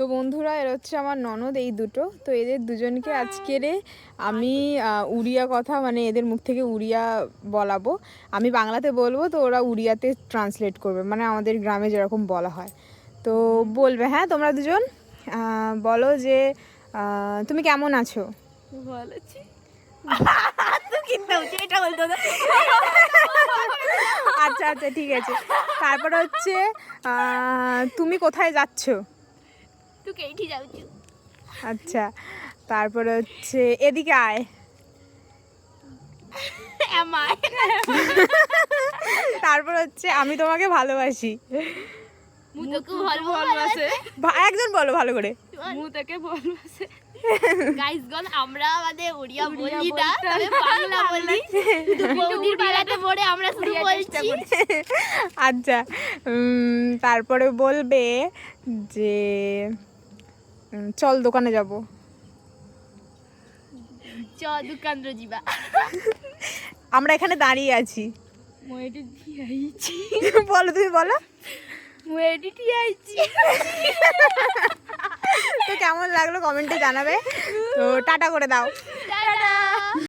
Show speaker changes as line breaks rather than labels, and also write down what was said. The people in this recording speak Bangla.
তো বন্ধুরা, এরা হচ্ছে আমার ননদ, এই দুটো। তো এদের দুজনকে আজকের আমি উড়িয়া কথা, মানে এদের মুখ থেকে উড়িয়া বলাবো। আমি বাংলাতে বলবো, তো ওরা উড়িয়াতে ট্রান্সলেট করবে, মানে আমাদের গ্রামে যেরকম বলা হয়। তো বলবে, হ্যাঁ তোমরা দুজন বলো যে তুমি কেমন আছো।
ভালো আছি।
আচ্ছা আচ্ছা, ঠিক আছে। তারপর হচ্ছে তুমি কোথায় যাচ্ছ।
তুই কেইটি যাচ্ছু।
আচ্ছা, তারপরে হচ্ছে এদিকে আয়। তারপর হচ্ছে আমি তোমাকে ভালোবাসি।
মু তোকে ভালোবাসে।
একজন বলো ভালো করে।
মু তোকে ভালোবাসে। গাইস গন, আমরা আমাদের ওড়িয়া বলি না, তবে বাংলা বলি। বৌদির বাংলাতে পড়ে আমরা শুরু বলছি।
আচ্ছা, তারপরে বলবে যে চল দোকানে যাব।
চ দোকান রজিবা।
আমরা এখানে দাঁড়িয়ে আছি।
মু এটি দিয়েছি।
বলো, তুমি বলো।
মু এটি দিয়েছি।
তো কেমন লাগলো কমেন্টে জানাবে। তো টাটা করে দাও।